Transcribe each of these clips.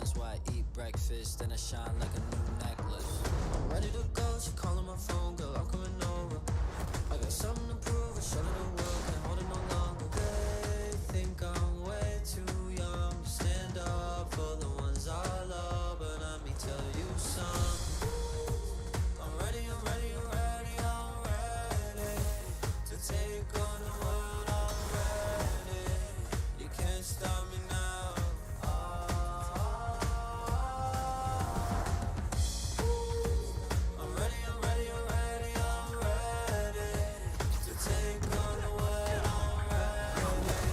That's why I eat breakfast and I shine like a new necklace. I'm ready to go, she calling my phone, girl, I'm coming over. I got something to prove, I showed her the world, can't hold it no longer. They think I'm way too young to stand up for the ones I love, but let me tell you something. I'm ready to take on the world, I'm ready. You can't stop me now. I'm ready to take on the world, I'm ready.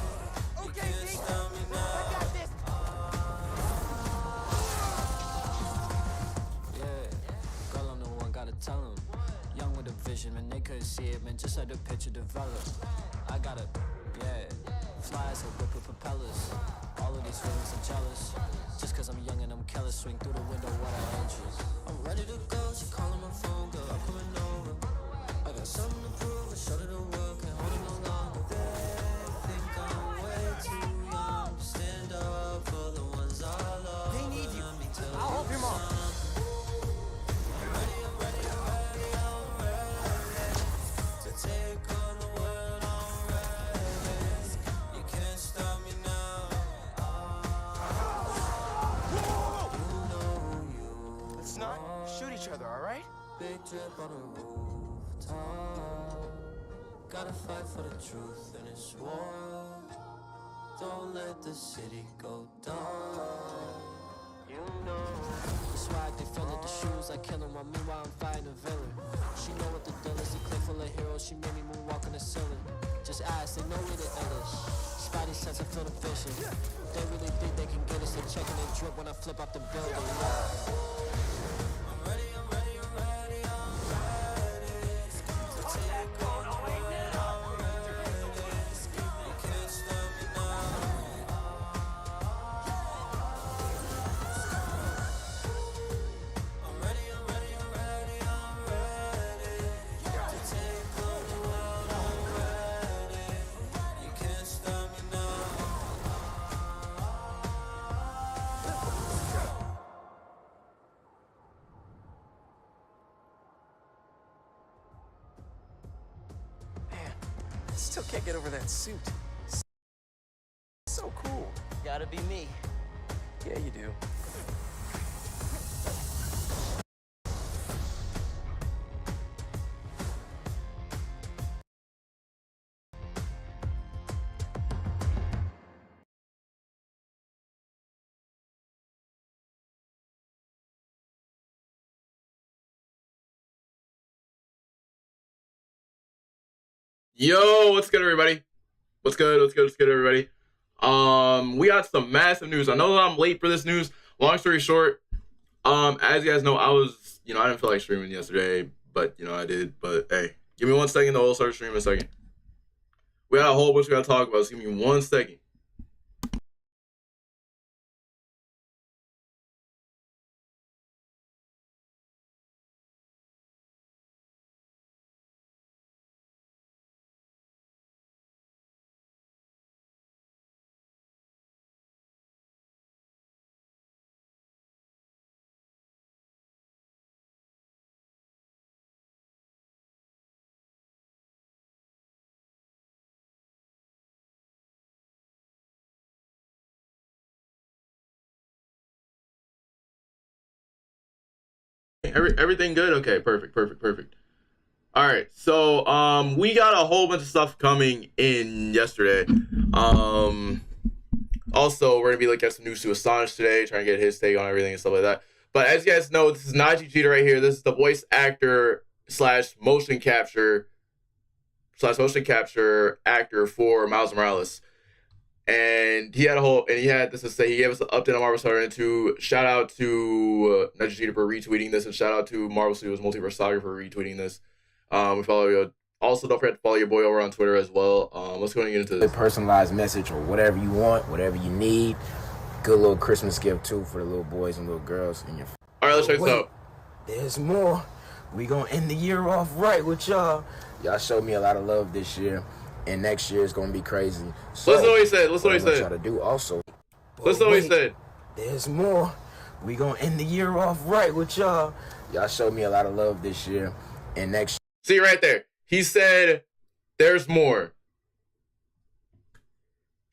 You can't stop me now. I got this. Yeah, girl, I'm the one, gotta tell 'em. Young with a vision, man, they couldn't see it, man, just let the picture develop. I gotta, fly as a whip with propellers. All of these feelings are jealous. Just cause I'm young and I'm careless, swing through the window, what I interest. I'm ready to go, she calling my phone, girl, I'm coming over. I got something to prove, I showed her the world, can't hold it no longer. They think I'm way too young to stand up for the ones I love. They need you, I'll help your mom. Take on the world, I'm ready. You can't stop me now. You know you. Let's not shoot each other, all right? Big drip on the rooftop. Gotta fight for the truth in this war. Don't let the city go down. You know the swag, they fell at the shoes like killing while meanwhile I'm fighting a villain. She know what the deal is, a clip full of heroes. She made me moonwalk on the ceiling. Just ask, they know we the illest. Spidey sense, I feel the vision. They really think they can get us. They checking and drip when I flip out the building. I'm ready to take on the world, I'm ready. You can't stop me now. I'm ready to take on the world, I'm ready. You can't stop me now. Man, I still can't get over that suit. So cool. Gotta be me. Yeah, you do. Yo, what's good, everybody? What's good, everybody? We got some massive news. I know that I'm late for this news. Long story short, as you guys know, I didn't feel like streaming yesterday, but, I did. But, hey, give me 1 second to start streaming a second. We got a whole bunch we got to talk about, so give me 1 second. Everything good? Okay, perfect. All right, so we got a whole bunch of stuff coming in yesterday. Also, we're gonna be looking at some news to Assange today, trying to get his take on everything and stuff like that. But as you guys know, this is Nadji Jeter right here. This is the voice actor / motion capture actor for Miles Morales. And he had this to say. He gave us an update on Marvel Spider-Man 2. Shout out to Nadji Jeter for retweeting this, and shout out to Marvel Studios Multiverse Saga for retweeting this. We follow you. Also, don't forget to follow your boy over on Twitter as well. Let's go and get into this. A personalized message or whatever you want, whatever you need. Good little Christmas gift too for the little boys and little girls in your. All right, let's check this out. There's more. We gonna end the year off right with y'all. Y'all showed me a lot of love this year, and next year is gonna be crazy. So, listen to what he said. Try to do also. Listen to what he said. There's more. we gonna end the year off right with y'all. Y'all showed me a lot of love this year, and next. See right there. He said, "There's more."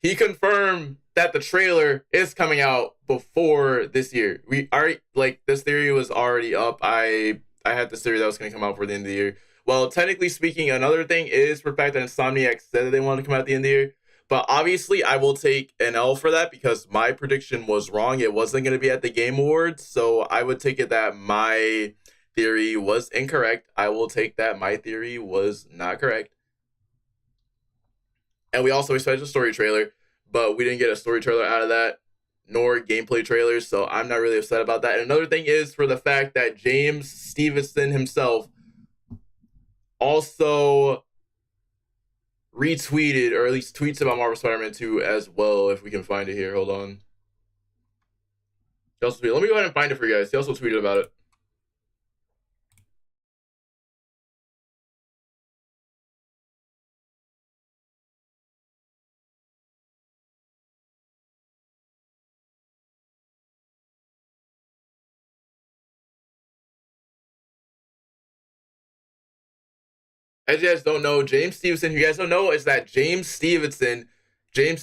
He confirmed that the trailer is coming out before this year. We already, like, this theory was already up. I had this theory that was going to come out for the end of the year. Well, technically speaking, another thing is for the fact that Insomniacs said that they wanted to come out at the end of the year. But obviously, I will take an L for that because my prediction was wrong. It wasn't going to be at the Game Awards. So I would take it that my theory was incorrect. I will take that my theory was not correct. And we also expected a story trailer, but we didn't get a story trailer out of that, nor gameplay trailers, so I'm not really upset about that. And another thing is for the fact that James Stevenson himself also retweeted, or at least tweets about Marvel Spider-Man 2 as well, if we can find it here. Hold on. Let me go ahead and find it for you guys. He also tweeted about it. As you guys don't know, James Stevenson, you guys don't know, is that James Stevenson, your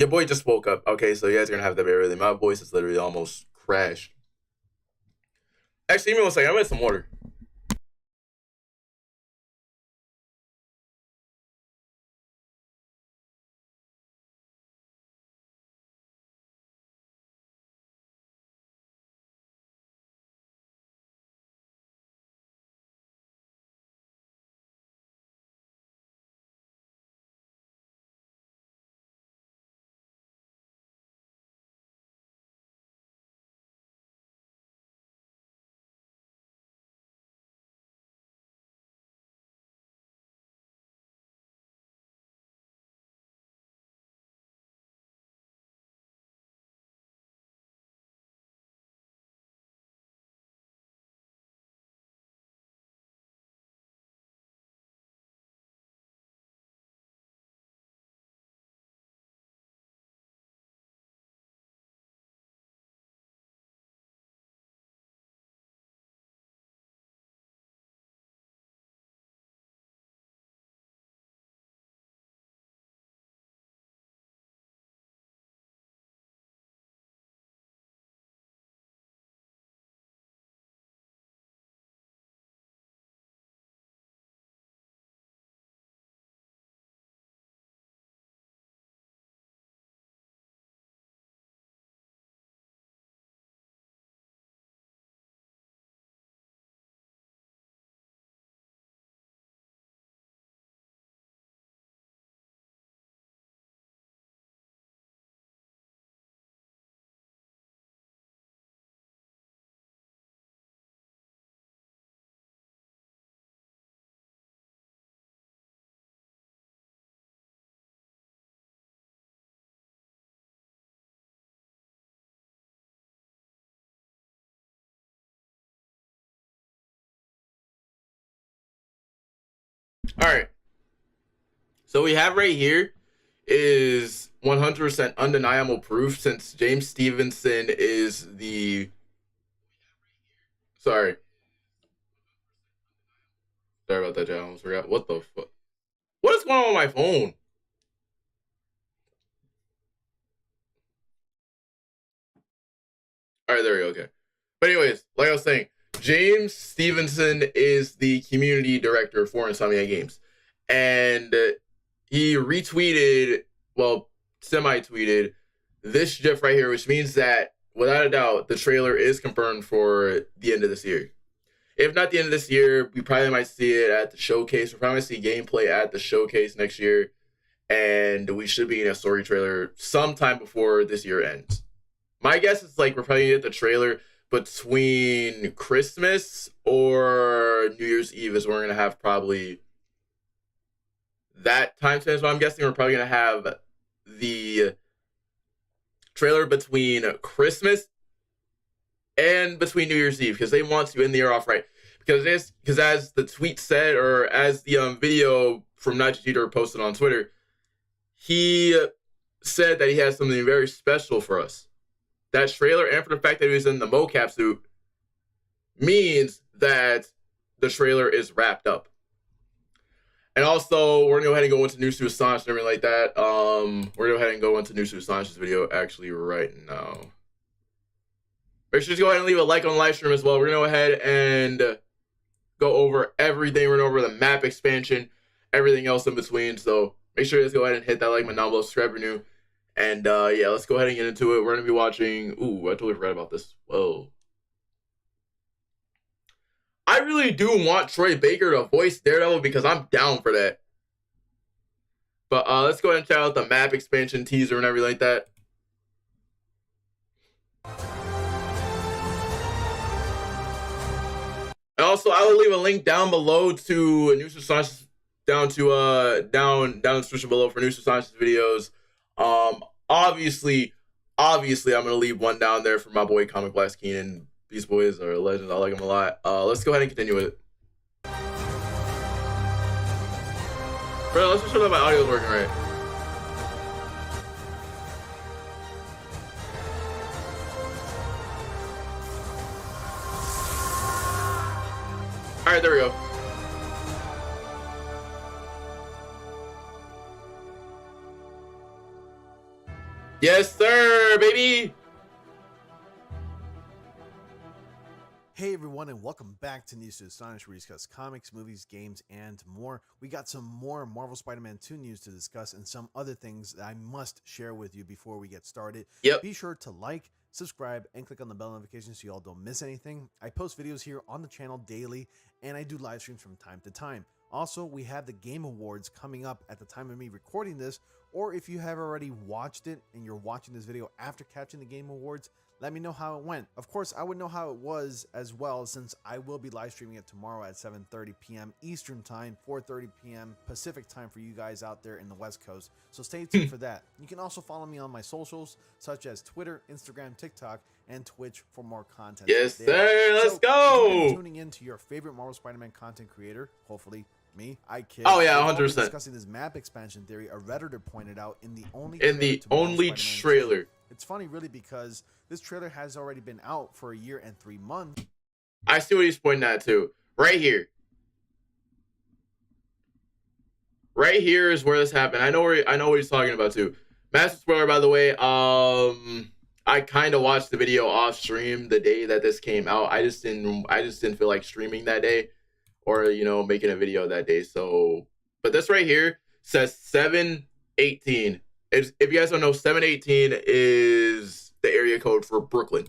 boy just woke up. Okay, so you guys are going to have to bear with me. My voice is literally almost crashed. Actually, give me 1 second. I'm going to get some water. All right. So we have right here is 100% undeniable proof since James Stevenson is the... Sorry about that, John. I almost forgot. What the fuck? What is going on with my phone? All right, there we go. Okay. But anyways, like I was saying, James Stevenson is the community director for Insomniac Games. And he retweeted, well, semi-tweeted this GIF right here, which means that, without a doubt, the trailer is confirmed for the end of this year. If not the end of this year, we probably might see it at the showcase. We'll probably see gameplay at the showcase next year. And we should be in a story trailer sometime before this year ends. My guess is like we're probably going to get the trailer between Christmas or New Year's Eve is when we're going to have probably that time span. So I'm guessing we're probably going to have the trailer between Christmas and between New Year's Eve because they want to end the year off right. Because as the tweet said, or as the video from Nadji posted on Twitter, he said that he has something very special for us. That trailer, and for the fact that he was in the mocap suit, means that the trailer is wrapped up. And also, we're gonna go ahead and go into New Suit Assange and everything like that. We're gonna go ahead and go into New Suit Assange's video actually right now. Make sure to go ahead and leave a like on the live stream as well. We're gonna go ahead and go over everything. We're gonna go over the map expansion, everything else in between. So make sure to just go ahead and hit that like button down below, subscribe if you're new. And yeah, let's go ahead and get into it. We're gonna be watching. Ooh, I totally forgot about this. Whoa. I really do want Troy Baker to voice Daredevil because I'm down for that. But let's go ahead and check out the map expansion teaser and everything like that. And also, I will leave a link down below to New Suit Assange, down in the description below for New Suit Assange's videos. Obviously, I'm gonna leave one down there for my boy Comic Blast Keenan. These boys are legends. I like them a lot. Let's go ahead and continue with it. Bro, let's make sure that my audio is working right. All right, there we go. Yes, sir, baby. Hey everyone, and welcome back to News to Astonish, where we discuss comics, movies, games, and more. We got some more Marvel Spider-Man 2 news to discuss and some other things that I must share with you before we get started. Yep. Be sure to like, subscribe, and click on the bell notification so you all don't miss anything. I post videos here on the channel daily, and I do live streams from time to time. Also, we have the Game Awards coming up at the time of me recording this, or if you have already watched it and you're watching this video after catching the Game Awards, let me know how it went. Of course, I would know how it was as well, since I will be live streaming it tomorrow at 7:30 p.m. Eastern Time, 4:30 p.m. Pacific Time for you guys out there in the West Coast. So stay tuned for that. You can also follow me on my socials, such as Twitter, Instagram, TikTok, and Twitch for more content. Yes, there. sir. Let's so, go. If you've been tuning in to your favorite Marvel Spider-Man content creator, hopefully me, I kid. Oh yeah, We've all been 100%. discussing this map expansion theory. A Redditor pointed out in the only trailer. 2. It's funny, really, because this trailer has already been out for a year and 3 months. I see what he's pointing at too. Right here. Right here is where this happened. I know what he's talking about too. Massive spoiler, by the way. I kind of watched the video off stream the day that this came out. I just didn't feel like streaming that day, or making a video that day. So, but this right here says 718. If you guys don't know, 718 is the area code for Brooklyn.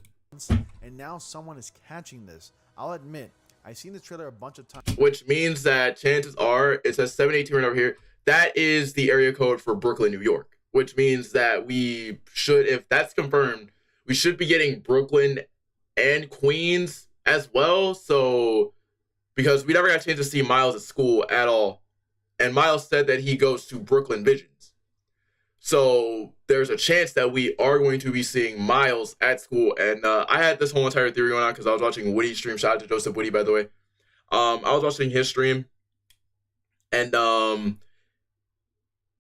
And now someone is catching this. I'll admit, I've seen the trailer a bunch of times. Which means that chances are it says 718 right over here. That is the area code for Brooklyn, New York. Which means that we should, if that's confirmed, we should be getting Brooklyn and Queens as well. So, because we never got a chance to see Miles at school at all. And Miles said that he goes to Brooklyn Visions. So there's a chance that we are going to be seeing Miles at school. And I had this whole entire theory going on because I was watching Woody's stream. Shout out to Joseph Woody, by the way. I was watching his stream. And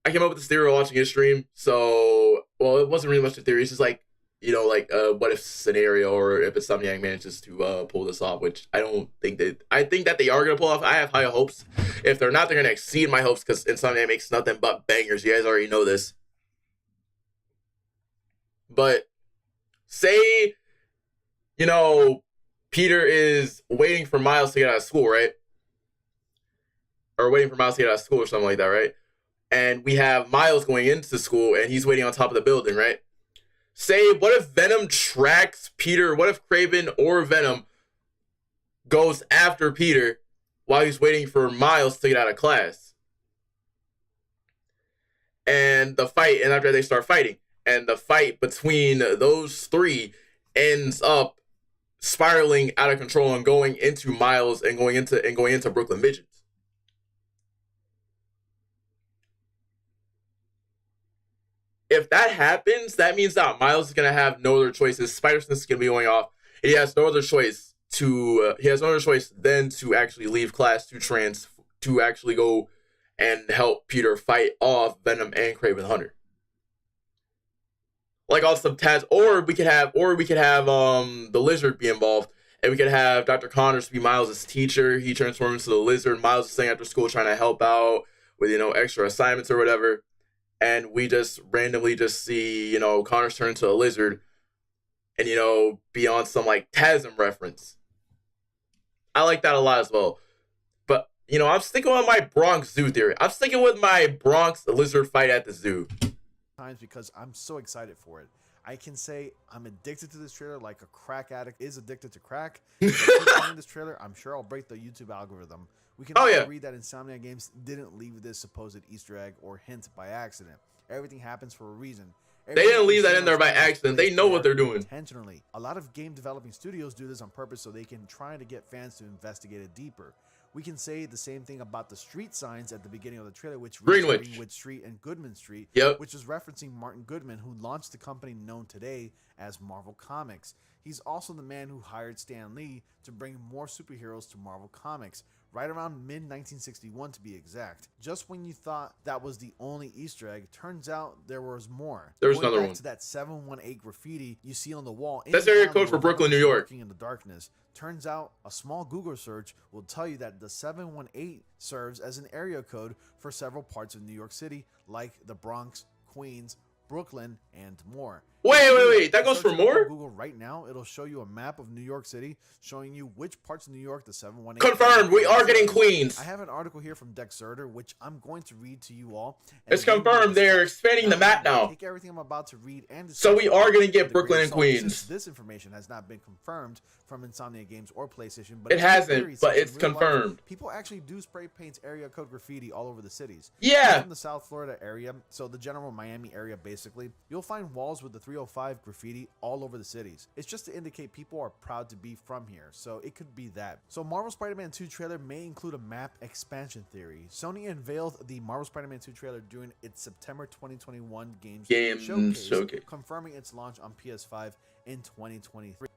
I came up with this theory while watching his stream. So, well, it wasn't really much a theory. It's just like, what if scenario, or if Insomniacs manages to pull this off, which I don't think I think that they are going to pull off. I have high hopes. If they're not, they're going to exceed my hopes because Insomniacs makes nothing but bangers. You guys already know this. But say, Peter is waiting for Miles to get out of school, right? Or waiting for Miles to get out of school or something like that, right? And we have Miles going into school and he's waiting on top of the building, right? Say, what if Venom tracks Peter? What if Kraven or Venom goes after Peter while he's waiting for Miles to get out of class? And after they start fighting, and the fight between those three ends up spiraling out of control and going into Miles and going into Brooklyn Visions. If that happens, that means that Miles is gonna have no other choices. Spider-Sense is gonna be going off. He has no other choice than to actually leave class to actually go and help Peter fight off Venom and Kraven the Hunter. like on some Taz, or we could have the Lizard be involved, and we could have Dr. Connors be Miles' teacher. He transforms into the Lizard. Miles is staying after school trying to help out with, you know, extra assignments or whatever, and we just randomly just see, you know, Connors turn into a Lizard, and, you know, be on some like Tasm reference. I like that a lot as well. But, you know, I'm sticking with my Bronx Zoo theory. I'm sticking with my Bronx Lizard fight at the zoo. Times because I'm so excited for it. I can say I'm addicted to this trailer like a crack addict is addicted to crack. If I keep playing this trailer, I'm sure I'll break the YouTube algorithm. We can also read that Insomniacs Games didn't leave this supposed Easter egg or hint by accident. Everything happens for a reason. They didn't leave that in there by accident. They know what they're doing. Intentionally. A lot of game developing studios do this on purpose so they can try to get fans to investigate it deeper. We can say the same thing about the street signs at the beginning of the trailer, which reads Greenwich Street and Goodman Street, which is referencing Martin Goodman, who launched the company known today as Marvel Comics. He's also the man who hired Stan Lee to bring more superheroes to Marvel Comics, right around mid-1961 to be exact. Just when you thought that was the only Easter egg, turns out there was more. There was another one. To that 718 graffiti you see on the wall. That's area code for Brooklyn, New York. In the darkness. Turns out a small Google search will tell you that the 718 serves as an area code for several parts of New York City, like the Bronx, Queens, Brooklyn, and more. Wait. That goes for more? Google right now, it'll show you a map of New York City showing you which parts of New York the 718. Confirmed. We are getting Queens. I have an article here from Dexerter, which I'm going to read to you all. It's confirmed. They're expanding the map now. Take everything I'm about to read and so we are going to get Brooklyn and Queens. This information has not been confirmed from Insomniacs Games or PlayStation, but it hasn't, but it's confirmed. People actually do spray paint area code graffiti all over the cities. Yeah. From the South Florida area, so the general Miami area basically, you'll find walls with the 305 graffiti all over the cities. It's just to indicate people are proud to be from here, so it could be that. So Marvel Spider-Man 2 trailer may include a map expansion theory. Sony unveiled the Marvel Spider-Man 2 trailer during its September 2021 Games Showcase, confirming its launch on PS5 in 2023.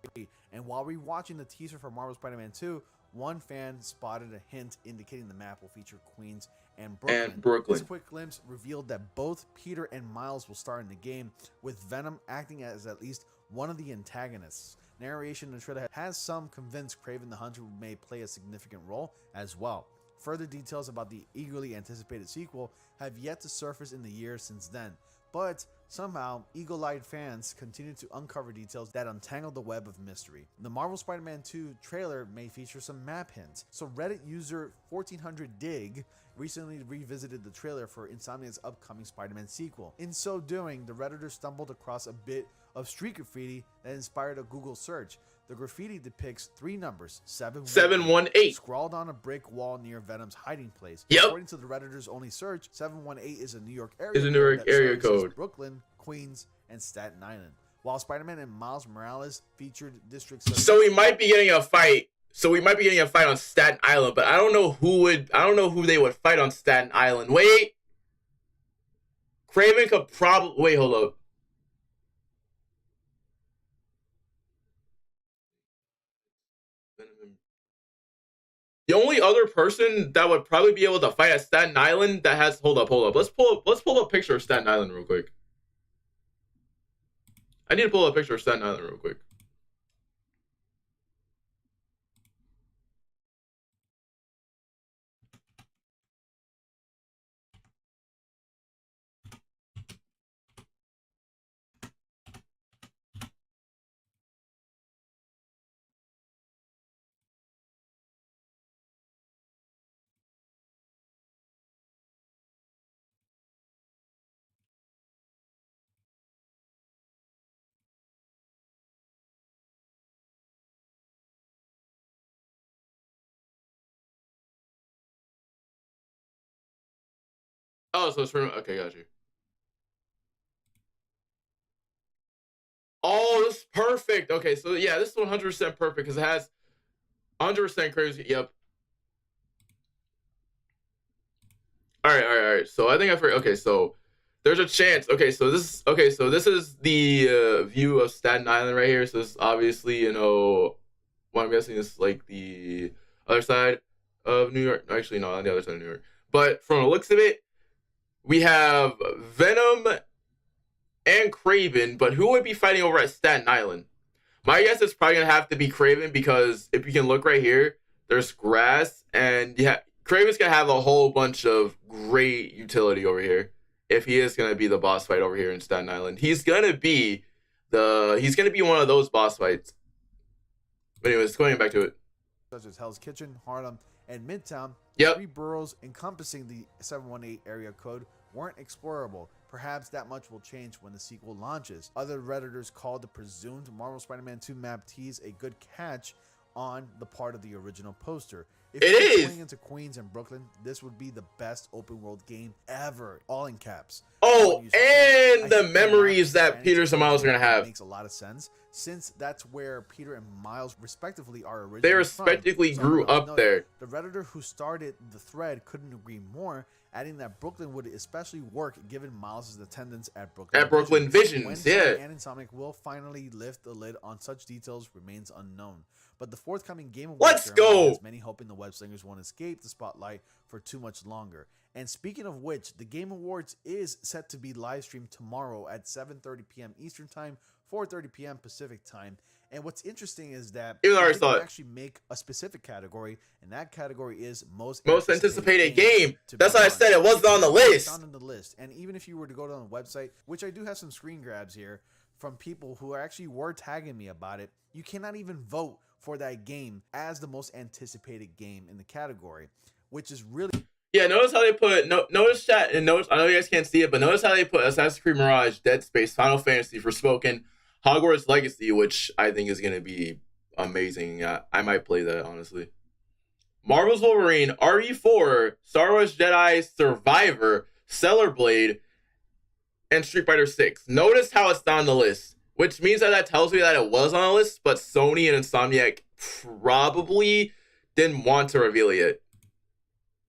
And while rewatching the teaser for Marvel Spider-Man 2, one fan spotted a hint indicating the map will feature Queens and Brooklyn. This quick glimpse revealed that both Peter and Miles will star in the game, with Venom acting as at least one of the antagonists. Narration in the trailer has some convinced Kraven the Hunter may play a significant role as well. Further details about the eagerly anticipated sequel have yet to surface in the years since then, but somehow, eagle-eyed fans continue to uncover details that untangle the web of mystery. The Marvel Spider-Man 2 trailer may feature some map hints. So Reddit user 1400dig recently revisited the trailer for Insomniacs' upcoming Spider-Man sequel. In so doing, the Redditor stumbled across a bit of street graffiti that inspired a Google search. The graffiti depicts three numbers, 718, scrawled on a brick wall near Venom's hiding place. According to the Redditor's only search, 718 is a New York area code. Brooklyn, Queens, and Staten Island. While Spider-Man and Miles Morales featured District 7. So we might be getting a fight. On Staten Island, but I don't know who they would fight on Staten Island. Wait. Kraven could probably hold up. The only other person that would probably be able to fight at Staten Island that has hold up. Let's pull up a picture of Staten Island real quick. I need to pull up a picture of Staten Island real quick. Oh, so it's from... Okay, got you. Oh, this is perfect. Okay, so yeah, this is 100% perfect because it has 100% crazy. Yep. All right. So I think I forgot. Okay, so there's a chance. Okay, so this is the view of Staten Island right here. So this is obviously, you know, what I'm guessing is like the other side of New York. Actually, no, on the other side of New York. But from the looks of it, we have Venom and Craven, but who would be fighting over at Staten Island? My guess is probably going to have to be Craven because if you can look right here, there's grass, and yeah, Craven's going to have a whole bunch of great utility over here if he is going to be the boss fight over here in Staten Island. He's going to be one of those boss fights. But anyways, going back to it. Such as Hell's Kitchen, Harlem, and Midtown, Yep. 3 boroughs encompassing the 718 area code weren't explorable. Perhaps that much will change when the sequel launches. Other Redditors called the presumed Marvel Spider-Man 2 map tease a good catch on the part of the original poster. If It you're is going into Queens and Brooklyn, this would be the best open world game ever, all in caps. Oh, I and the think memories that Miles Peter and Miles are going to have. Makes a lot of sense since that's where Peter and Miles respectively are originally They from. respectively grew up there. The Redditor who started the thread couldn't agree more, adding that Brooklyn would especially work given Miles' attendance at Brooklyn Visions. When Yeah. Sony and Insomniacs will finally lift the lid on such details remains unknown. But the forthcoming Game Awards Let's ceremony go. has many hoping the web slingers won't escape the spotlight for too much longer. And speaking of which, the Game Awards is set to be live streamed tomorrow at 7:30 p.m. Eastern Time, 4:30 p.m. Pacific Time. And what's interesting is that Even though I they already saw didn't it. actually make a specific category, and that category is most Anticipated game. to That's be why I launched. said it wasn't on the It's list. not on the list. And even if you were to go down the website, which I do have some screen grabs here from people who actually were tagging me about it, you cannot even vote for that game as the most anticipated game in the category, which is really Yeah, notice how they put notice chat and notice. I know you guys can't see it, but notice how they put Assassin's Creed Mirage, Dead Space, Final Fantasy, Forspoken, Hogwarts Legacy, which I think is gonna be amazing. I might play that honestly. Marvel's Wolverine, RE4, Star Wars Jedi Survivor, Stellar Blade, and Street Fighter 6. Notice how it's not on the list, which means that tells me that it was on the list, but Sony and Insomniac probably didn't want to reveal it yet.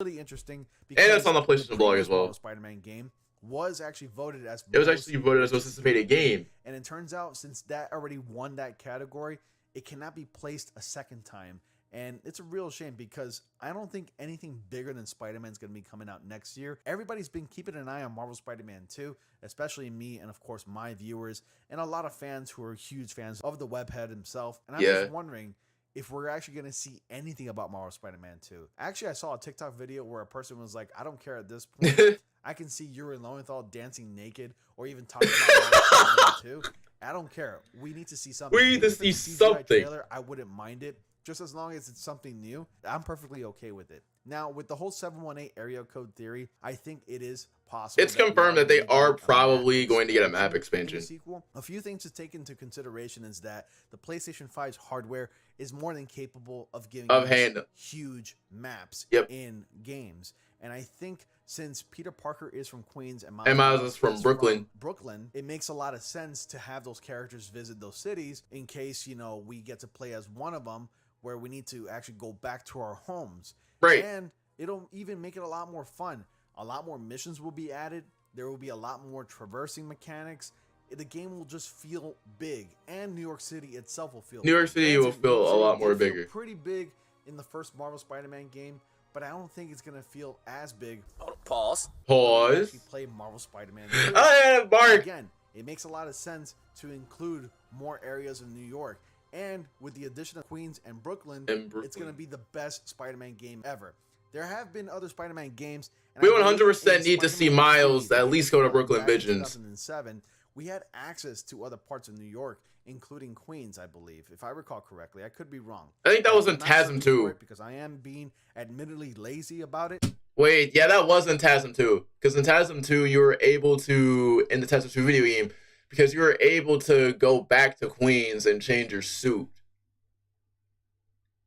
really interesting. And it's on the PlayStation blog as well. Spider-Man game was actually voted as It was actually voted as most anticipated game. And it turns out since that already won that category, it cannot be placed a second time. And it's a real shame because I don't think anything bigger than Spider-Man is going to be coming out next year. Everybody's been keeping an eye on Marvel Spider-Man 2, especially me and, of course, my viewers and a lot of fans who are huge fans of the webhead himself. And I'm just wondering if we're actually going to see anything about Marvel Spider-Man 2. Actually, I saw a TikTok video where a person was like, I don't care at this point. I can see Yuri Lowenthal dancing naked or even talking about Marvel Spider-Man 2. I don't care. We need to see something. We need to If it's see a CGI something. Trailer, I wouldn't mind it. Just as long as it's something new, I'm perfectly okay with it. Now, with the whole 718 area code theory, I think it is possible. It's confirmed that they are probably going to get a map expansion. Sequel. A few things to take into consideration is that the PlayStation 5's hardware is more than capable of giving us huge maps in games. And I think since Peter Parker is from Queens and Miles is from Brooklyn, it makes a lot of sense to have those characters visit those cities in case, you know, we get to play as one of them where we need to actually go back to our homes. Right. And it'll even make it a lot more fun. A lot more missions will be added. There will be a lot more traversing mechanics. The game will just feel big, and New York City itself will feel. New York City will feel a lot more bigger. Pretty big in the first Marvel Spider-Man game, but I don't think it's gonna feel as big. Pause. Pause. Play Marvel Spider-Man. Oh yeah, Mark. Again, it makes a lot of sense to include more areas of New York. And with the addition of Queens and Brooklyn, it's going to be the best Spider-Man game ever. There have been other Spider-Man games. And we 100% need to see Miles at least go to Brooklyn Visions. 2007, we had access to other parts of New York, including Queens, I believe. If I recall correctly, I could be wrong. I think that was in TASM 2. Because I am being admittedly lazy about it. Wait, yeah, that was in TASM 2. Because in TASM 2, you were able to, in the TASM 2 video game, because you were able to go back to Queens and change your suit.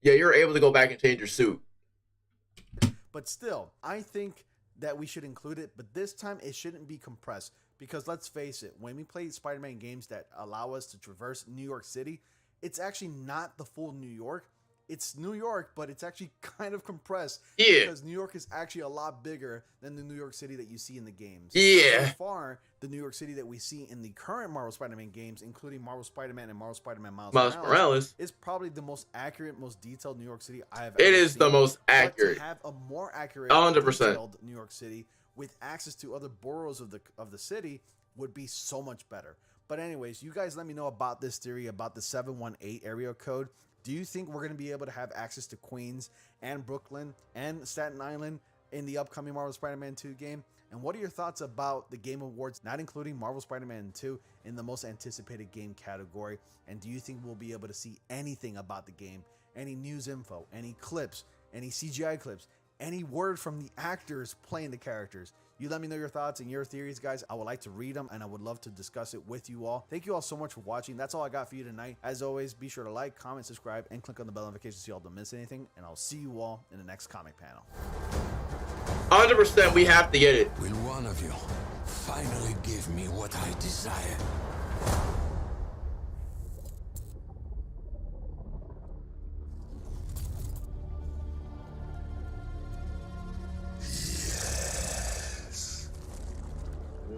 Yeah, you were able to go back and change your suit. But still, I think that we should include it, but this time it shouldn't be compressed. Because let's face it, when we play Spider-Man games that allow us to traverse New York City, it's actually not the full New York. It's New York, but it's actually kind of compressed. Yeah. Because New York is actually a lot bigger than the New York City that you see in the games. Yeah. So far, the New York City that we see in the current Marvel Spider-Man games, including Marvel Spider-Man and Marvel Spider-Man Miles Morales, is probably the most accurate, most detailed New York City I have ever seen. It is the most accurate. But to have a more accurate, 100%. detailed New York City with access to other boroughs of the city, would be so much better. But anyways, you guys let me know about this theory about the 718 area code. Do you think we're going to be able to have access to Queens and Brooklyn and Staten Island in the upcoming Marvel Spider-Man 2 game? And what are your thoughts about the Game Awards, not including Marvel Spider-Man 2 in the most anticipated game category? And do you think we'll be able to see anything about the game? Any news info, any clips, any CGI clips, any word from the actors playing the characters? You let me know your thoughts and your theories, guys. I would like to read them and I would love to discuss it with you all. Thank you all so much for watching. That's all I got for you tonight. As always, be sure to like, comment, subscribe, and click on the bell notification so y'all don't miss anything. And I'll see you all in the next comic panel. 100%, we have to get it. Will one of you finally give me what I desire?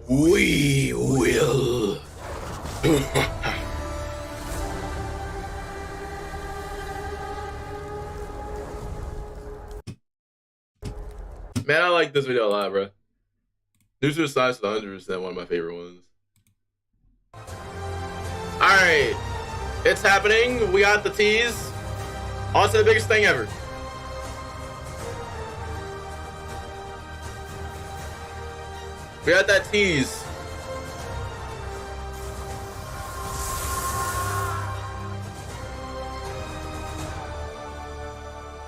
We will. Man, I like this video a lot, bro. News to the Science is 100% one of my favorite ones. Alright. It's happening. We got the tease. On to the biggest thing ever. We got that tease.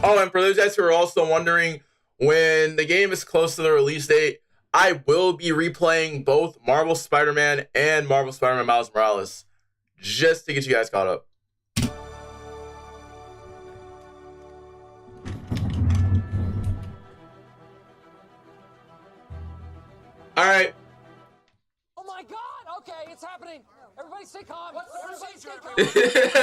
Oh, and for those guys who are also wondering, when the game is close to the release date, I will be replaying both Marvel Spider-Man and Marvel Spider-Man Miles Morales just to get you guys caught up. All right. Oh my God! Okay, it's happening. Everybody stay calm. What's the procedure? Wait. Everybody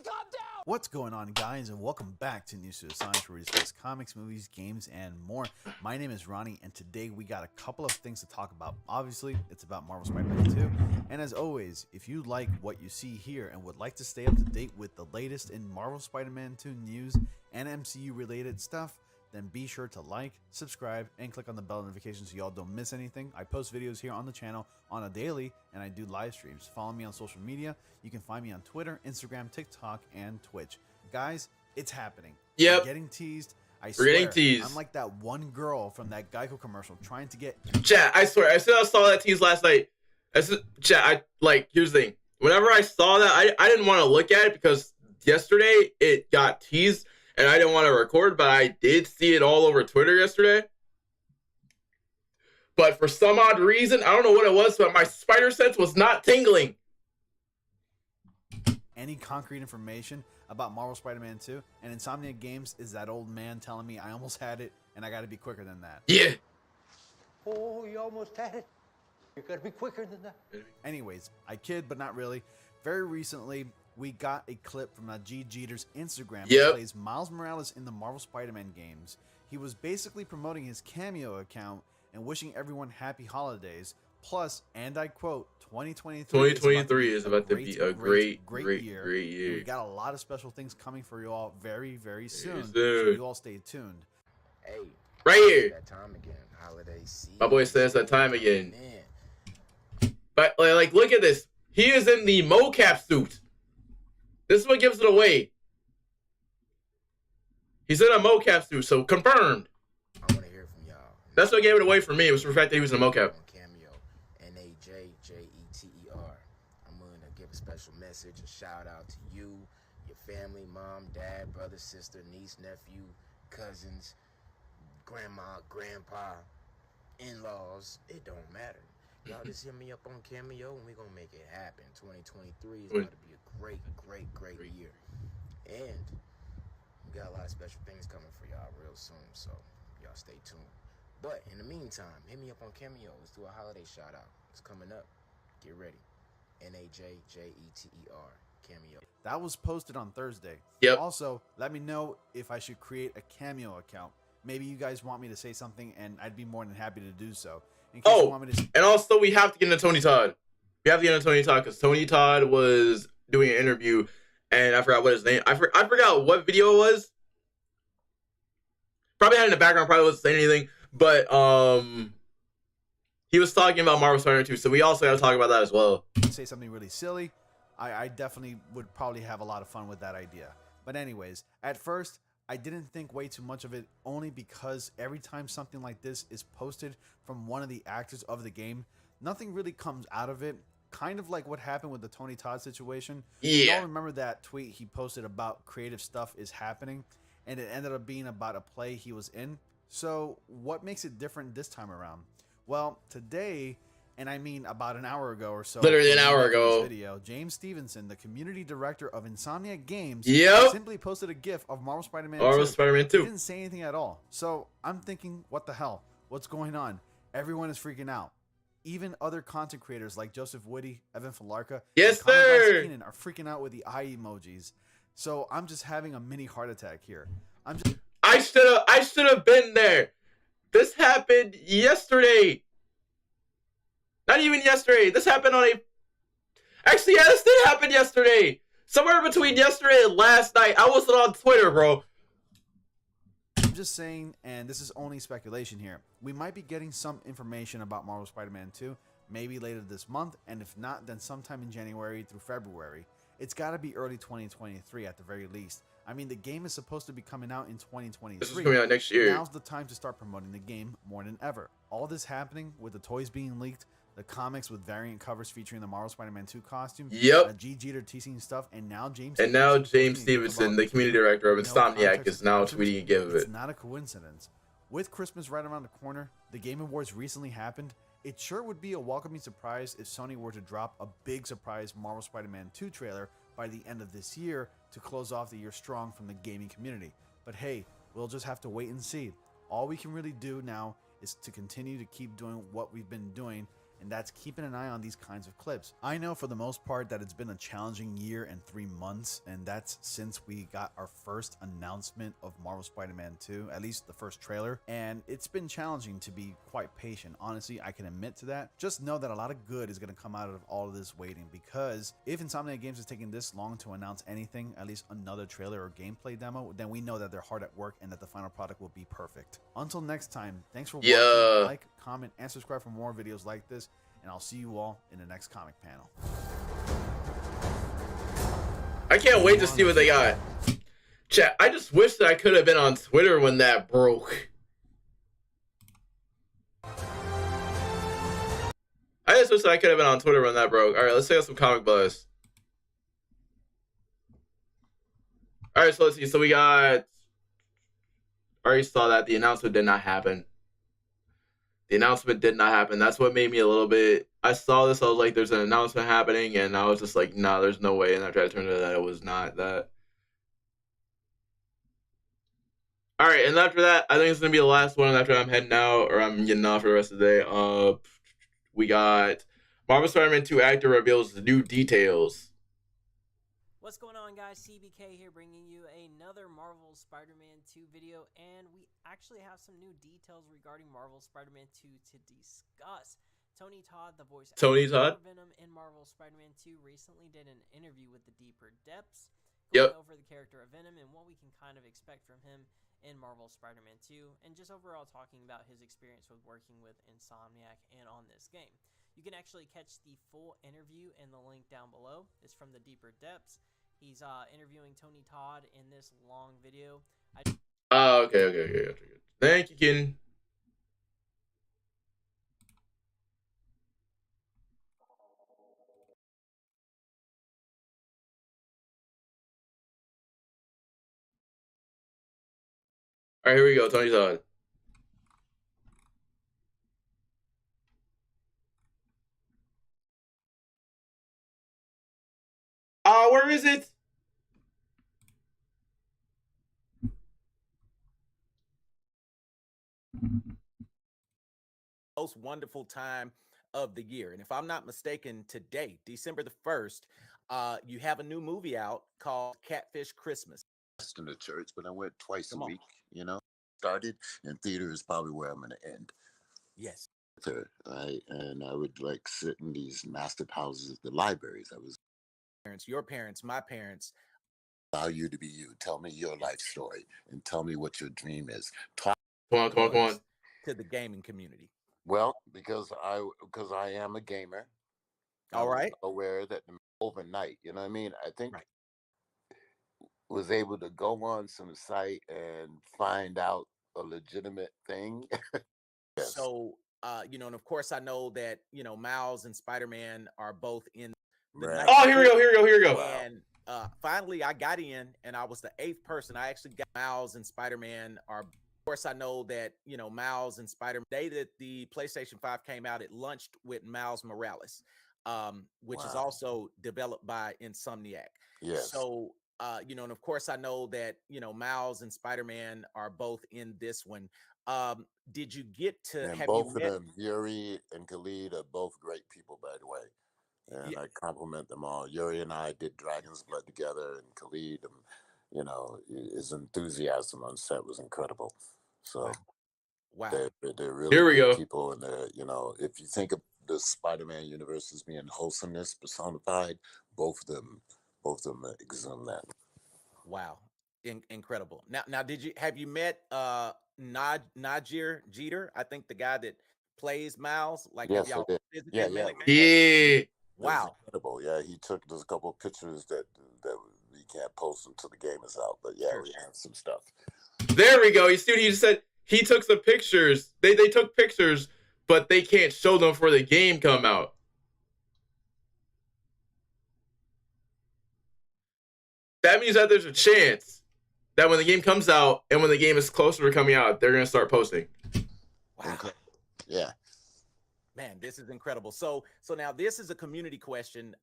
calm down. What's going on, guys, and welcome back to News to the Science, where we discuss comics, movies, games, and more. My name is Ronnie, and today we got a couple of things to talk about. Obviously, it's about Marvel Spider-Man 2, and as always, if you like what you see here and would like to stay up to date with the latest in Marvel Spider-Man 2 news and MCU-related stuff, then be sure to like, subscribe, and click on the bell notification so y'all don't miss anything. I post videos here on the channel on a daily, and I do live streams. Follow me on social media. You can find me on Twitter, Instagram, TikTok, and Twitch. Guys, it's happening. Yep. We're getting teased. I We're swear, getting teased. I'm like that one girl from that Geico commercial trying to get... Chat, I swear, I saw that tease last night. Chat, here's the thing. Whenever I saw that, I didn't want to look at it because yesterday it got teased. And I didn't want to record, but I did see it all over Twitter yesterday. But for some odd reason, I don't know what it was, but my spider sense was not tingling. Any concrete information about Marvel Spider-Man 2, and Insomniacs Games is that old man telling me I almost had it, and I got to be quicker than that. Yeah. Oh, you almost had it. You gotta be quicker than that. Anyways, I kid, but not really. Very recently, we got a clip from Nadji Jeter's Instagram that plays Miles Morales in the Marvel Spider-Man games. He was basically promoting his Cameo account and wishing everyone happy holidays. Plus, and I quote, 2023 is about to be a great year. We got a lot of special things coming for you all very, very soon. So you all stay tuned. Hey, right here. that time again. Holiday season. My boy says that time again. Man. But like, look at this. He is in the mocap suit. This is what gives it away. He's in a mocap suit, so confirmed. I want to hear from y'all. That's what gave it away for me. It was the fact that he was in a mocap. On Cameo, Nadjeter. I'm going to give a special message, a shout out to you, your family, mom, dad, brother, sister, niece, nephew, cousins, grandma, grandpa, in-laws. It don't matter. Y'all just hit me up on Cameo and we're going to make it happen. 2023 is about to be a great year. And we got a lot of special things coming for y'all real soon, so y'all stay tuned. But in the meantime, hit me up on Cameo. Let's do a holiday shout out. It's coming up. Get ready. Nadjeter, Cameo. That was posted on Thursday. Yep. Also, let me know if I should create a Cameo account. Maybe you guys want me to say something, and I'd be more than happy to do so. In case you want me to... and also we have to get into Tony Todd. We have to get into Tony Todd because Tony Todd was doing an interview, and I forgot what his name. I forgot what video it was. Probably had in the background. Probably wasn't saying anything, but he was talking about Marvel Spider-Man 2, so we also got to talk about that as well. Say something really silly, I definitely would probably have a lot of fun with that idea. But anyways, at first, I didn't think way too much of it, only because every time something like this is posted from one of the actors of the game, nothing really comes out of it. Kind of like what happened with the Tony Todd situation. Yeah. Y'all remember that tweet he posted about creative stuff is happening, and it ended up being about a play he was in. So what makes it different this time around? Well, today, and I mean about an hour ago or so, Literally an when we hour made this ago. video, James Stevenson, the community director of Insomniacs Games, Yep. simply posted a GIF of Marvel Spider-Man 2. Marvel Spider-Man 2. He didn't say anything at all. So I'm thinking, what the hell? What's going on? Everyone is freaking out. Even other content creators like Joseph Woody, Evan Falarka, Yes, and Comic Boss sir. Keenan are freaking out with the eye emojis. So I'm just having a mini heart attack here. I should have been there. This happened yesterday. Not even yesterday. This happened on a... Actually, yeah, this did happen yesterday. Somewhere between yesterday and last night. I wasn't on Twitter, bro. I'm just saying, and this is only speculation here, we might be getting some information about Marvel Spider-Man 2, maybe later this month, and if not, then sometime in January through February. It's got to be early 2023 at the very least. I mean, the game is supposed to be coming out in 2023. This is coming out next year. Now's the time to start promoting the game more than ever. All this happening with the toys being leaked, the comics with variant covers featuring the Marvel Spider-Man 2 costume, Yep. G. Jeter teasing stuff, and now James Stevenson, the community director of Insomniacs, is now tweeting a GIF of it. It's not a coincidence. With Christmas right around the corner, the Game Awards recently happened. It sure would be a welcoming surprise if Sony were to drop a big surprise Marvel Spider-Man 2 trailer by the end of this year to close off the year strong from the gaming community. But hey, we'll just have to wait and see. All we can really do now is to continue to keep doing what we've been doing, and that's keeping an eye on these kinds of clips. I know for the most part that it's been a challenging year and 3 months, and that's since we got our first announcement of Marvel Spider-Man 2, at least the first trailer, and it's been challenging to be quite patient. Honestly, I can admit to that. Just know that a lot of good is going to come out of all of this waiting, because if Insomniacs Games is taking this long to announce anything, at least another trailer or gameplay demo, then we know that they're hard at work and that the final product will be perfect. Until next time, thanks for watching. Like, comment, and subscribe for more videos like this, and I'll see you all in the next comic panel. I can't wait to see what they got. Chat, I just wish that I could have been on Twitter when that broke. I just wish that I could have been on Twitter when that broke. Alright, let's check out some comic buzz. Alright, so let's see. So we got... I already saw that. The announcement did not happen. The announcement did not happen. That's what made me a little bit... I saw this, I was like, there's an announcement happening, and I was just like, nah, there's no way. And after I turned to that, it was not that. Alright, and after that, I think it's going to be the last one after I'm heading out, or I'm getting off for the rest of the day. We got Marvel Spider-Man 2 actor reveals new details. What's going on, guys? CBK here, bringing you another Marvel Spider-Man 2 video, and we actually have some new details regarding Marvel Spider-Man 2 to discuss. Tony Todd, the voice actor of Venom in Marvel Spider-Man 2, recently did an interview with the Deeper Depths, going over the character of Venom and what we can kind of expect from him in Marvel Spider-Man 2, and just overall talking about his experience with working with Insomniacs and on this game. You can actually catch the full interview in the link down below. It's from the Deeper Depths. He's interviewing Tony Todd in this long video. Okay. Thank you, Ken. All right, here we go. Tony Todd. Where is it? Most wonderful time of the year. And if I'm not mistaken, today, December the 1st, you have a new movie out called Catfish Christmas. In the church, but I went twice a week, you know. Started, and theater is probably where I'm going to end. Yes. And I would like sit in these massive houses, the libraries. I was your parents, my parents. Allow you to be you. Tell me your life story and tell me what your dream is. Talk Come on. To the gaming community. Well, because I am a gamer, I All was right. aware that overnight, you know what I mean? I think Right. was able to go on some site and find out a legitimate thing. Yes. So, and of course, I know that Miles and Spider-Man are both in the Man. night Oh, here we go. before, Here we go. Here we go. Wow. and finally, I got in, and I was the 8th person. I actually got Miles and Spider-Man are. Of course, I know that Miles and Spider-Man. The day that the PlayStation 5 came out, it launched with Miles Morales, which is Wow. also developed by Insomniac. Yes. So, and of course, I know that Miles and Spider-Man are both in this one. Did you get to And have you both of met? them, Yuri and Khalid, are both great people, by the way. And Yeah, I compliment them all. Yuri and I did Dragon's Blood together, and Khalid, his enthusiasm on set was incredible. So wow. they're really Here we good go. people, and if you think of the Spider-Man universe as being wholesomeness personified, both of them exhume that. Wow. Incredible. Now did you have you met Najir Jeter? I think the guy that plays Miles. Like, have Yes, I y'all did. physically Yeah, met? yeah. Yeah. It was Wow. incredible. Yeah, he took there's a couple of pictures that we can't post until the game is out. But yeah, Sure. we have some stuff. There we go. Dude, he just said he took some pictures. They took pictures, but they can't show them for the game come out. That means that there's a chance that when the game comes out and when the game is closer to coming out, they're gonna start posting. Wow. Incredible. Yeah. Man, this is incredible. So now this is a community question,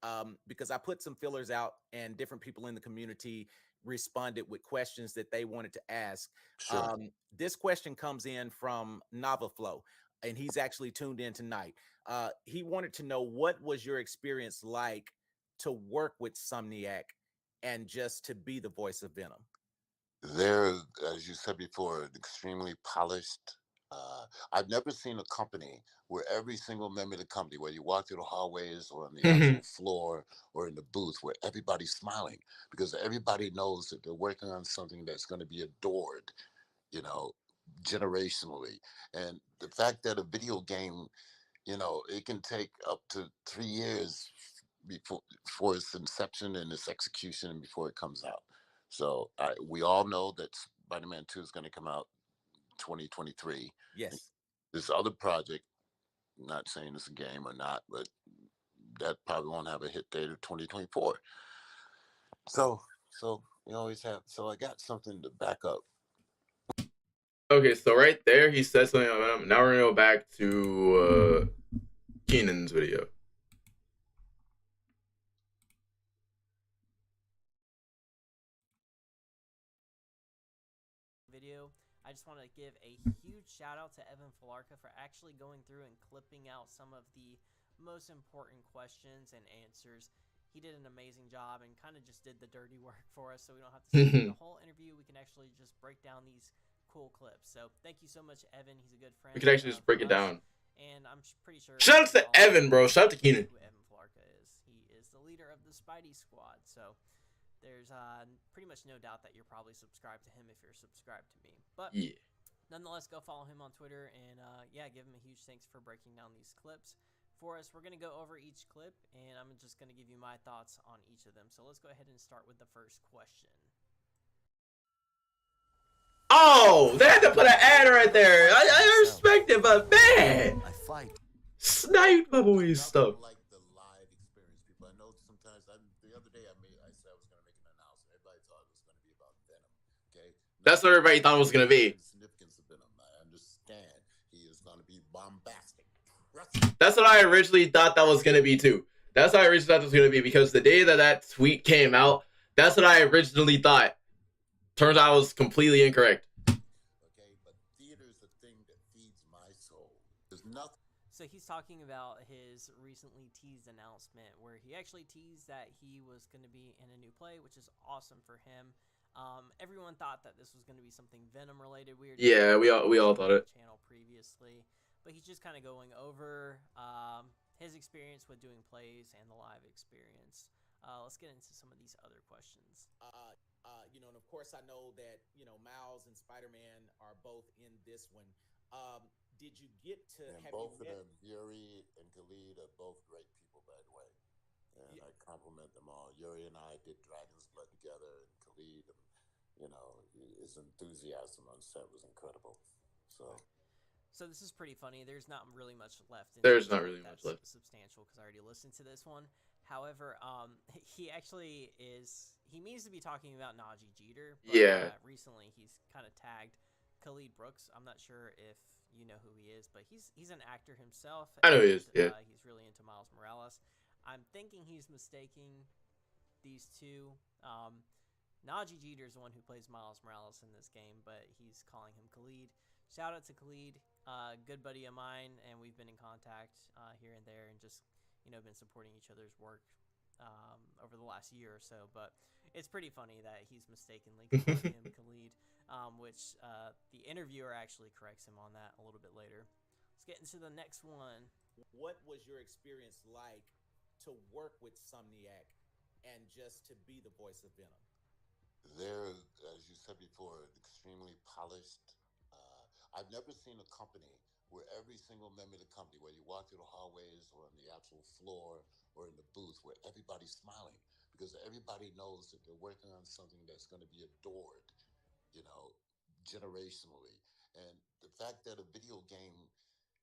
because I put some fillers out and different people in the community responded with questions that they wanted to ask. Sure. This question comes in from NavaFlow, and he's actually tuned in tonight. He wanted to know, what was your experience like to work with Somniac and just to be the voice of Venom? They're, as you said before, extremely polished. I've never seen a company where every single member of the company, whether you walk through the hallways or on the actual floor or in the booth, where everybody's smiling because everybody knows that they're working on something that's going to be adored, you know, generationally. And the fact that a video game, it can take up to 3 years before its inception and its execution and before it comes out. So we all know that Spider-Man 2 is going to come out 2023. Yes. This other project, not saying it's a game or not, but that probably won't have a hit date of 2024. So we always have. So I got something to back up. Okay, so right there he said something about him. Now we're gonna go back to Keenan's video. Video. I just want to give a huge shout out to Evan Falarka for actually going through and clipping out some of the most important questions and answers. He did an amazing job and kind of just did the dirty work for us, so we don't have to sit through the whole interview. We can actually just break down these cool clips. So thank you so much, Evan. He's a good friend. We could actually just break it down. And I'm pretty sure. Shout out to Evan, bro. Shout out to Keenan. Who Evan Falarka is. He is the leader of the Spidey Squad. So there's pretty much no doubt that you're probably subscribed to him if you're subscribed to me. But Yeah. nonetheless, go follow him on Twitter and yeah, give him a huge thanks for breaking down these clips for us. We're going to go over each clip and I'm just going to give you my thoughts on each of them. So let's go ahead and start with the first question. Oh, they had to put an ad right there. I respect it, but man, I fight. snipe my boy stuff. Like the live experience, people. I know sometimes. The other day, I said I was going to make an announcement. Everybody thought it was going to be about Venom. Okay, That's what everybody thought it was gonna be. The significance of Venom. I understand he is going to be bombastic. That's what I originally thought that was gonna be too. That's what I originally thought it was gonna be because the day that tweet came out, that's what I originally thought. Turns out I was completely incorrect. Okay, but theater is the thing that feeds my soul. There's nothing. So he's talking about his recently teased announcement where he actually teased that he was going to be in a new play, which is awesome for him. Everyone thought that this was going to be something Venom related. Yeah, we all thought it. Channel previously, but he's just kind of going over his experience with doing plays and the live experience. Let's get into some of these other questions. And of course, I know that Miles and Spider-Man are both in this one. Did you get to And have both you of met? them, Yuri and Khalid, are both great people, by the way. And I compliment them all. Yuri and I did Dragon's Blood together, and Khalid, you know, his enthusiasm on set was incredible. So this is pretty funny. There's not really much left. There's not really much left. Substantial because I already listened to this one. However, he actually is. He means to be talking about Nadji Jeter. But, Yeah. Recently, he's kind of tagged Khalid Brooks. I'm not sure if you know who he is, but he's an actor himself. I know he is. Yeah. He's really into Miles Morales. I'm thinking he's mistaking these two. Nadji Jeter is the one who plays Miles Morales in this game, but he's calling him Khalid. Shout out to Khalid, good buddy of mine, and we've been in contact here and there, and just been supporting each other's work over the last year or so. But it's pretty funny that he's mistakenly calling him Khalid, which the interviewer actually corrects him on that a little bit later. Let's get into the next one. What was your experience like to work with Insomniac and just to be the voice of Venom? They're, as you said before, extremely polished. I've never seen a company where every single member of the company, where you walk through the hallways or on the actual floor or in the booth, where everybody's smiling, because everybody knows that they're working on something that's going to be adored, generationally. And the fact that a video game,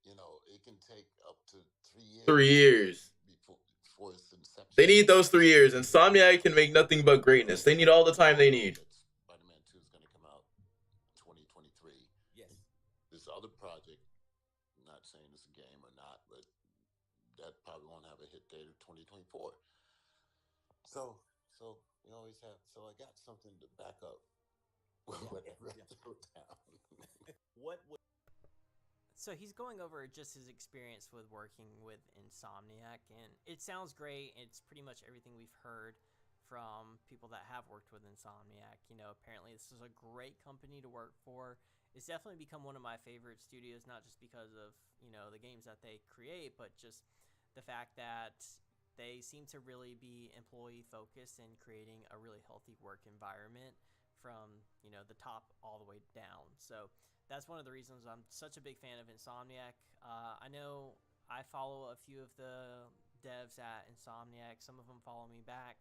it can take up to 3 years. 3 years. Before its inception. They need those 3 years. Insomniac can make nothing but greatness. They need all the time they need. Spider-Man 2 is going to come out 2023. Yes. This other project, I'm not saying it's a game or not, but that probably won't have a hit date of 2024. So we always have. So I got something to back up whatever I throw down. So he's going over just his experience with working with Insomniac, and it sounds great. It's pretty much everything we've heard from people that have worked with Insomniac. Apparently this is a great company to work for. It's definitely become one of my favorite studios, not just because of, the games that they create, but just the fact that they seem to really be employee focused and creating a really healthy work environment from, the top all the way down. So that's one of the reasons I'm such a big fan of Insomniac. I know I follow a few of the devs at Insomniac. Some of them follow me back,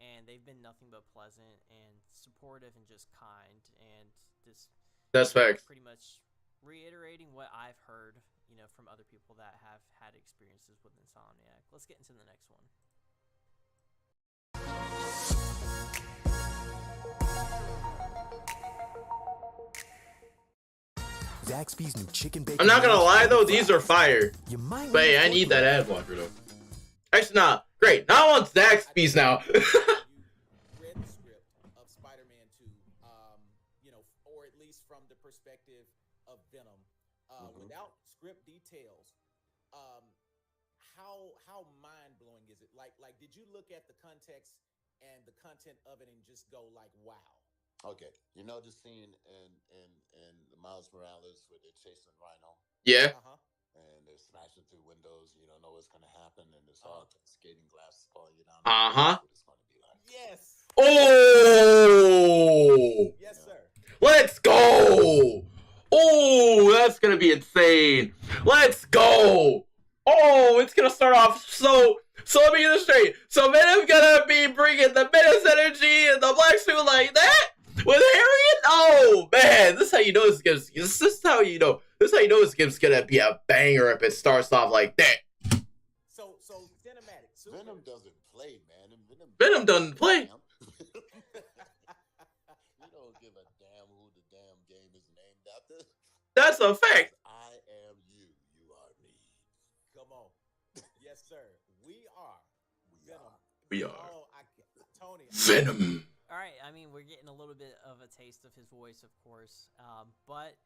and they've been nothing but pleasant and supportive and just kind, and just that's facts. Pretty much reiterating what I've heard, from other people that have had experiences with Insomniac. Let's get into the next one. Zaxby's new chicken bacon. I'm not gonna lie though, these are fire. But hey, I need that ad blocker though. Actually, nah. Great. Now I want Zaxby's now. You read the script of Spider-Man 2, or at least from the perspective of Venom, without script details. How mind-blowing is it? Like, did you look at the context and the content of it and just go like, wow? Okay, the scene in the Miles Morales where they're chasing Rhino. Yeah. And they're smashing through windows. You don't know what's gonna happen, and there's all skating glass falling you down. That's what it's gonna be like. Yes. Oh. Yes, sir. Let's go. Oh, that's gonna be insane. Let's go. Oh, it's gonna start off so let me get this straight. So Venom's gonna be bringing the Menace energy and the black suit like that with Harriet. Oh man, this is how you know this is how you know this game's gonna be a banger if it starts off like that. So cinematic. Venom doesn't play, man. Venom doesn't play. You don't give a damn who the damn game is named after. That's a fact. I am you. You are me. Come on. Yes, sir. We are. Venom. We are. Oh, Tony. Venom. All right. I mean, we're getting a little bit of a taste of his voice, of course, but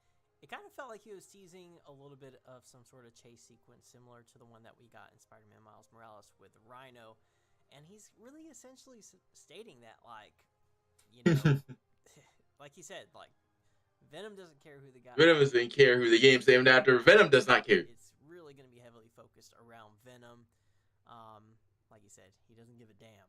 it kind of felt like he was teasing a little bit of some sort of chase sequence similar to the one that we got in Spider-Man Miles Morales with Rhino, and he's really essentially stating that, like, like he said, like, Venom doesn't care who the guy. Venom doesn't care who the game's named after. Venom does not care. It's really going to be heavily focused around Venom. Like you said, he doesn't give a damn.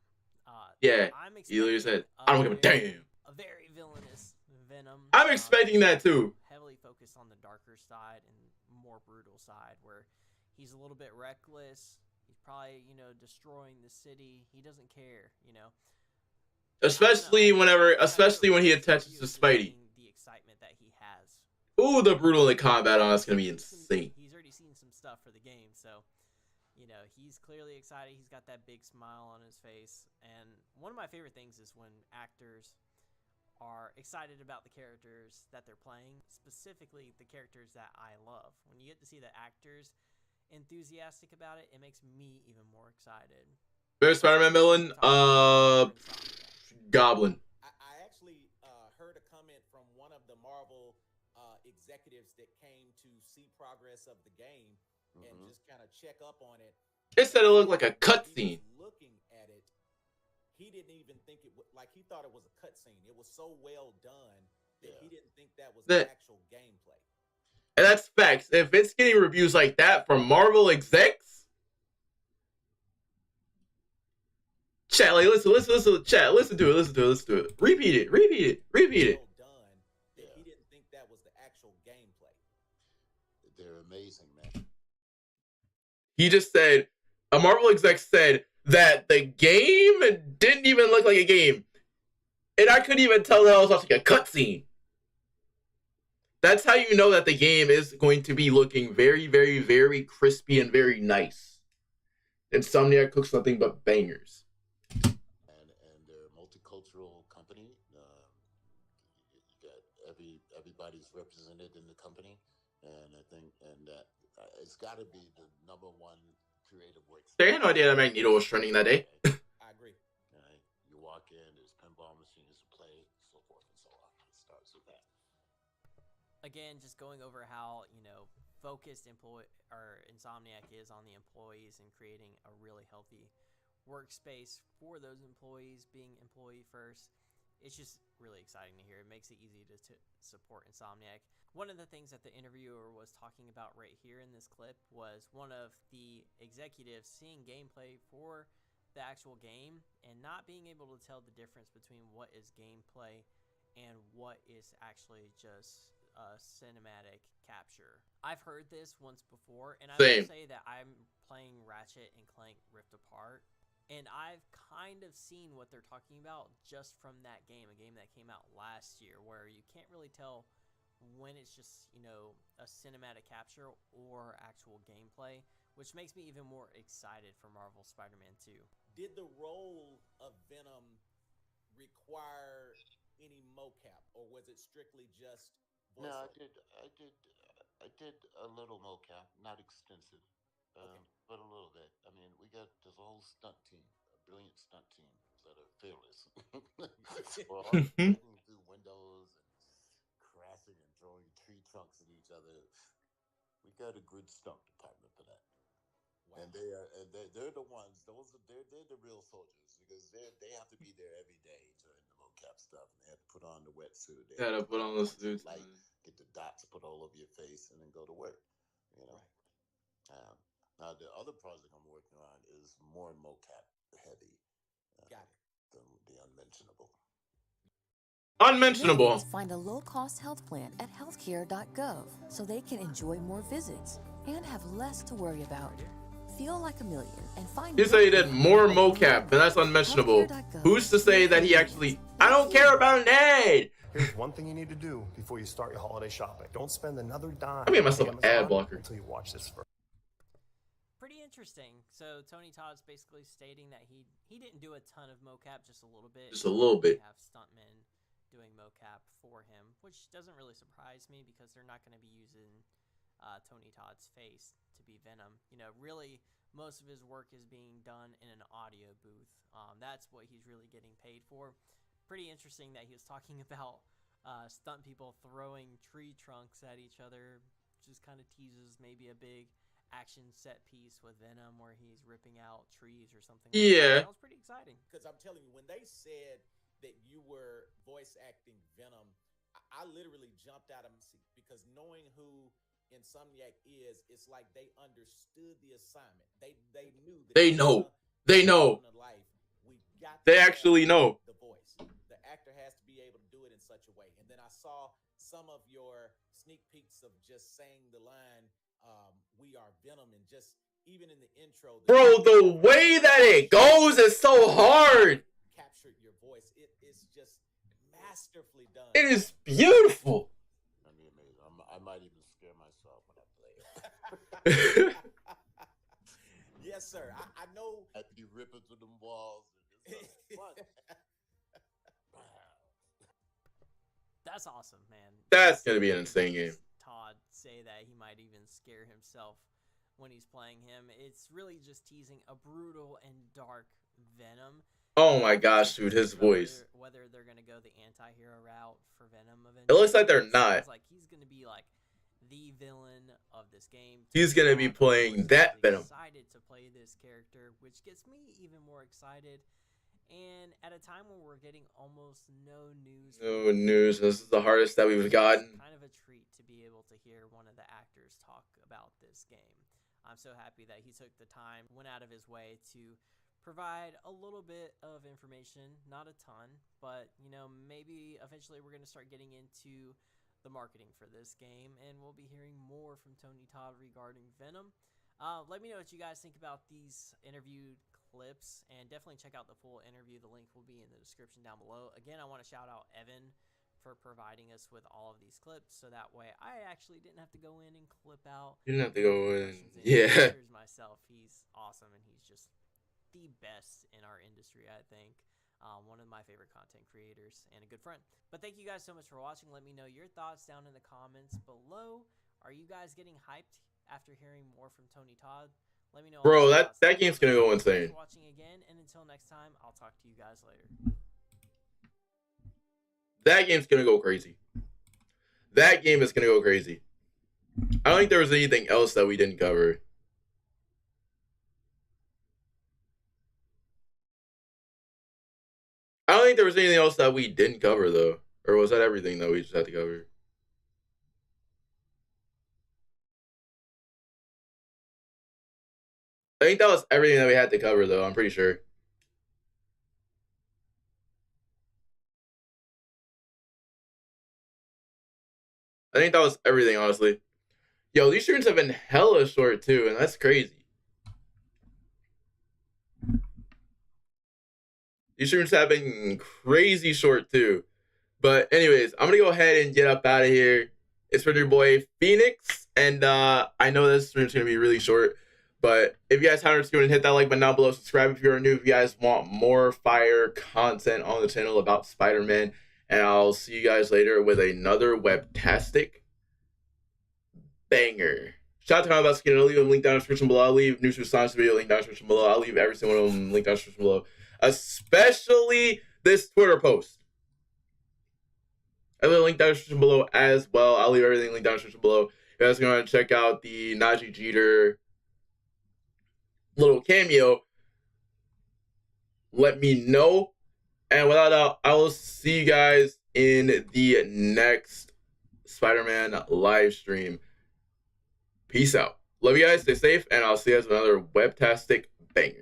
Yeah, he literally said, "I don't give a damn." A very villainous Venom. I'm expecting that too. Heavily focused on the darker side and more brutal side where he's a little bit reckless. He's probably, you know, destroying the city. He doesn't care, you know. Especially when he attaches to Spidey. The excitement that he has. Ooh, the brutal in the combat on it's gonna be insane. He's already seen some stuff for the game, so you know he's clearly excited. He's got that big smile on his face, and one of my favorite things is when actors are excited about the characters that they're playing, specifically the characters that I love. When you get to see the actors enthusiastic about it, it makes me even more excited. Favorite Spider-Man villain? Goblin. I actually heard a comment from one of the Marvel executives that came to see progress of the game and just kind of check up on it. It said it looked like a cutscene. Looking at it, he didn't even think it like he thought it was a cutscene. It was so well done that he didn't think that was the actual gameplay. And that's facts. If it's getting reviews like that from Marvel execs, chat, like listen, chat, listen to it. Repeat it. Done that he didn't think that was the actual gameplay. They're amazing, man. He just said, a Marvel exec said that the game didn't even look like a game. And I couldn't even tell that it was like a cutscene. That's how you know that the game is going to be looking very, very, very crispy and very nice. Insomniacs cooks nothing but bangers. And they're a multicultural company. You got everybody's represented in the company, and I think it's got to be the #1 creative work. They had no idea that Magneto was trending that day. I agree. Right? You walk in, there's pinball machines to play, so forth and so on. It starts with that. Again, just going over how, you know, focused Insomniac is on the employees and creating a really healthy workspace for those employees, being employee first. It's just really exciting to hear. It makes it easy to support Insomniac. One of the things that the interviewer was talking about right here in this clip was one of the executives seeing gameplay for the actual game and not being able to tell the difference between what is gameplay and what is actually just cinematic capture. I've heard this once before, and I will say that I'm playing Ratchet and Clank Rift Apart, and I've kind of seen what they're talking about just from that game, a game that came out last year, where you can't really tell when it's just, you know, a cinematic capture or actual gameplay, which makes me even more excited for Marvel Spider-Man 2. Did the role of Venom require any mocap, or was it strictly just voice? No, I did a little mocap, not extensive, but a little bit. I mean, we got this whole stunt team, a brilliant stunt team that are fearless. We're all breaking through windows and crashing and throwing tree trunks at each other. We got a good stunt department for that. Wow. And they're the ones. They're the real soldiers, because they have to be there every day during the mocap stuff, and they have to put on the wetsuit. They have to put on the suits, light, get the dots put all over your face, and then go to work. You know. Right. Now the other project I'm working on is more mocap heavy. Got it. Than the unmentionable. Unmentionable. Find a low-cost health plan at healthcare.gov so they can enjoy more visits and have less to worry about. Feel like a million and find. He said he did more mocap, and that's unmentionable. Who's to say that he actually? I don't care about an ad. Here's one thing you need to do before you start your holiday shopping. Don't spend another dime. I made myself an ad blocker until you watch this first. Pretty interesting. So Tony Todd's basically stating that he didn't do a ton of mocap, just a little bit. Just a little bit. Have stuntmen doing mocap for him, which doesn't really surprise me because they're not going to be using Tony Todd's face to be Venom. You know, really, most of his work is being done in an audio booth. That's what he's really getting paid for. Pretty interesting that he was talking about stunt people throwing tree trunks at each other. Just kind of teases maybe a big action set piece with Venom where he's ripping out trees or something. Yeah. That was pretty exciting. Because I'm telling you, when they said that you were voice acting Venom, I literally jumped out of my seat, because knowing who Insomniac is, it's like they understood the assignment. They knew that they know. They actually know. The voice. The actor has to be able to do it in such a way. And then I saw some of your sneak peeks of just saying the line, we are Venom, and just even in the intro, Bro, the way that it goes is so hard. Captured your voice. It is just masterfully done. It is beautiful. I mean, amazing. I might even scare myself when I play it. Yes, sir. I know. I'd be ripping through them walls. That's awesome, man. That's gonna be an insane game. Todd say that he might even scare himself when he's playing him. It's really just teasing a brutal and dark Venom. Oh my gosh, dude, his voice. Whether they're gonna go the anti-hero route for Venom eventually. It looks like they're not. Like he's gonna be like the villain of this game. He's gonna be playing that Venom. Excited to play this character, which gets me even more excited. And at a time when we're getting almost no news. No news. This is the hardest that we've gotten. Kind of a treat to be able to hear one of the actors talk about this game. I'm so happy that he took the time, went out of his way to provide a little bit of information, not a ton, but you know, maybe eventually we're going to start getting into the marketing for this game, and we'll be hearing more from Tony Todd regarding Venom. Let me know what you guys think about these interviewed clips, and definitely check out the full interview. The link will be in the description down below. Again, I want to shout out Evan for providing us with all of these clips, so that way I actually didn't have to go in and clip out. You didn't have to go in. Yeah. Myself, he's awesome, and he's just the best in our industry, I think. One of my favorite content creators and a good friend. But thank you guys so much for watching. Let me know your thoughts down in the comments below. Are you guys getting hyped after hearing more from Tony Todd? Let me know. Bro, that game's gonna go insane. Thanks for watching again, and until next time, I'll talk to you guys later. That game's gonna go crazy. That game is gonna go crazy. I don't think there was anything else that we didn't cover. I don't think there was anything else that we didn't cover, though. Or was that everything that we just had to cover? I think that was everything that we had to cover, though. I'm pretty sure. I think that was everything, honestly. Yo, these streams have been hella short, too, and that's crazy. These streams have been crazy short, too. But anyways, I'm going to go ahead and get up out of here. It's for your boy, Phoenix. And I know this stream's going to be really short. But if you guys haven't seen it, hit that like button down below. Subscribe if you're new. If you guys want more fire content on the channel about Spider-Man. And I'll see you guys later with another webtastic banger. Shout out to Comment about Skin. I'll leave a link down in the description below. I'll leave News with Science video link down in the description below. I'll leave every single one of them link down in the description below. Especially this Twitter post. I'll leave a link down in the description below as well. I'll leave everything linked down in the description below. If you guys can go and check out the Nadji Jeter little cameo, let me know. And without doubt, I will see you guys in the next Spider-Man live stream. Peace out. Love you guys. Stay safe. And I'll see you guys with another webtastic banger.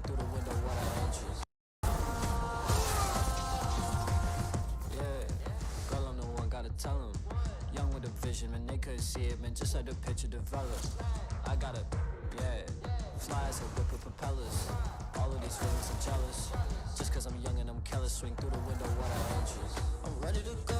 Through the window, what I inches. Yeah, girl, I'm the one, gotta tell him. Young with a vision, man, they couldn't see it, man, just let the picture develop. I gotta, fly as a whip with propellers. All of these feelings are jealous. Just cause I'm young and I'm careless, swing through the window, what I inches. I'm ready to go.